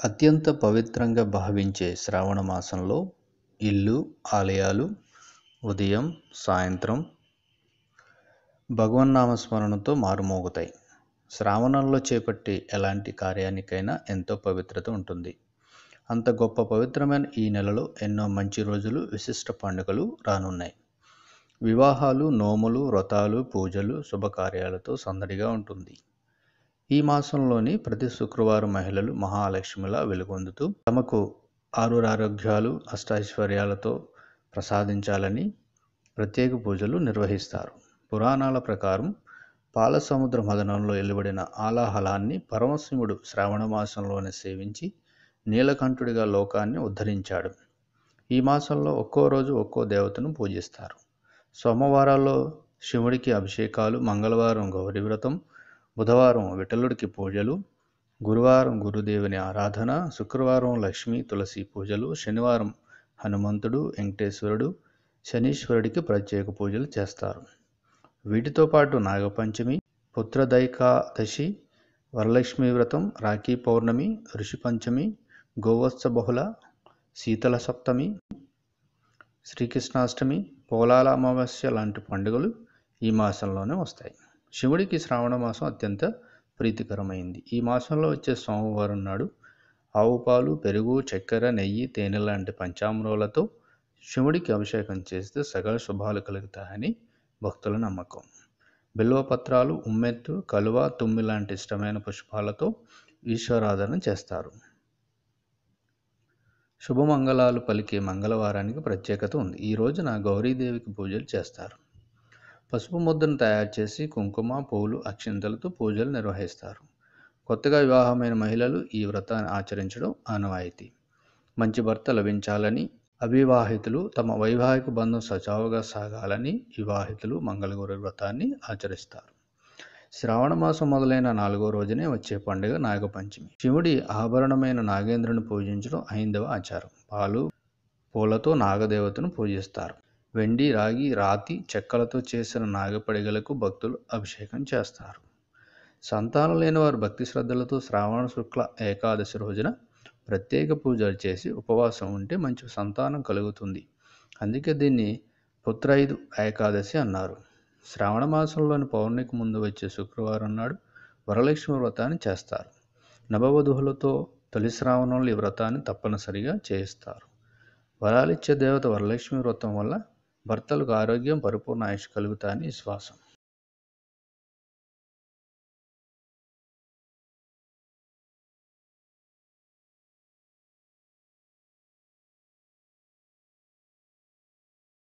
అత్యంత పవిత్రంగా భావించే శ్రావణ మాసంలో ఇల్లు, ఆలయాలు ఉదయం, సాయంత్రం భగవన్నామస్మరణతో మారుమోగుతాయి. శ్రావణంలో చేపట్టే ఎలాంటి కార్యానికైనా ఎంతో పవిత్రత ఉంటుంది. అంత గొప్ప పవిత్రమైన ఈ నెలలో ఎన్నో మంచి రోజులు, విశిష్ట పండుగలు రానున్నాయి. వివాహాలు, నోములు, వ్రతాలు, పూజలు, శుభకార్యాలతో సందడిగా ఉంటుంది. ఈ మాసంలోని ప్రతి శుక్రవారం మహిళలు మహాలక్ష్మిలా వెలుగొందుతూ తమకు ఆరోగ్యాలు, అష్టైశ్వర్యాలతో ప్రసాదించాలని ప్రత్యేక పూజలు నిర్వహిస్తారు. పురాణాల ప్రకారం పాలసముద్ర మథనంలో వెలువడిన ఆలాహలాన్ని పరమశివుడు శ్రావణ మాసంలోనే సేవించి నీలకంఠుడిగా లోకాన్ని ఉద్ధరించాడు. ఈ మాసంలో ఒక్కో రోజు ఒక్కో దేవతను పూజిస్తారు. సోమవారాల్లో శివుడికి అభిషేకాలు, మంగళవారం గౌరీ వ్రతం, బుధవారం విఠలుడికి పూజలు, గురువారం గురుదేవుని ఆరాధన, శుక్రవారం లక్ష్మీ తులసి పూజలు, శనివారం హనుమంతుడు, వెంకటేశ్వరుడు, శనీశ్వరుడికి ప్రత్యేక పూజలు చేస్తారు. వీటితో పాటు నాగపంచమి, పుత్రదైకాదశి, వరలక్ష్మీ వ్రతం, రాఖీ పౌర్ణమి, ఋషి పంచమి, గోవత్స బహుళ, శీతల సప్తమి, శ్రీకృష్ణాష్టమి, పోలాల అమావాస్య లాంటి పండుగలు ఈ మాసంలోనే వస్తాయి. శివుడికి శ్రావణ మాసం అత్యంత ప్రీతికరమైంది. ఈ మాసంలో వచ్చే సోమవారం నాడు ఆవు పాలు, పెరుగు, చక్కెర, నెయ్యి, తేనె లాంటి పంచామృతాలతో శివుడికి అభిషేకం చేస్తే సకల శుభాలు కలుగుతాయని భక్తుల నమ్మకం. బిల్వపత్రాలు, ఉమ్మెత్తు, కలువ, తుమ్మి లాంటి ఇష్టమైన పుష్పాలతో ఈశ్వరాధన చేస్తారు. శుభమంగళాలు పలికే మంగళవారానికి ప్రత్యేకత ఉంది. ఈ రోజున గౌరీదేవికి పూజలు చేస్తారు. పసుపు ముద్దను తయారు చేసి కుంకుమ, పూలు, అక్షింతలతో పూజలు నిర్వహిస్తారు. కొత్తగా వివాహమైన మహిళలు ఈ వ్రతాన్ని ఆచరించడం ఆనవాయితీ. మంచి భర్త లభించాలని, అవివాహితులు తమ వైవాహిక బంధం సజావుగా సాగాలని వివాహితులు మంగళగౌరి వ్రతాన్ని ఆచరిస్తారు. శ్రావణ మాసం మొదలైన 4వ రోజునే వచ్చే పండుగ నాగపంచమి. శివుడి ఆభరణమైన నాగేంద్రుని పూజించడం హైందవ ఆచారం. పాలు, పూలతో నాగదేవతను పూజిస్తారు. వెండి, రాగి, రాతి, చెక్కలతో చేసిన నాగపడిగలకు భక్తులు అభిషేకం చేస్తారు. సంతానం లేని వారు భక్తి శ్రద్ధలతో శ్రావణ శుక్ల ఏకాదశి రోజున ప్రత్యేక పూజలు చేసి ఉపవాసం ఉంటే మంచి సంతానం కలుగుతుంది. అందుకే దీన్ని పుత్రైదు ఏకాదశి అన్నారు. శ్రావణ మాసంలోని పౌర్ణమికి ముందు వచ్చే శుక్రవారం నాడు వరలక్ష్మి వ్రతాన్ని చేస్తారు. నవవధువులతో తొలి శ్రావణంలో ఈ వ్రతాన్ని తప్పనిసరిగా చేయిస్తారు. వరాలిచ్చే దేవత వరలక్ష్మి వ్రతం వల్ల భర్తలకు ఆరోగ్యం, పరిపూర్ణ ఆయుష్ కలుగుతాయని విశ్వాసం.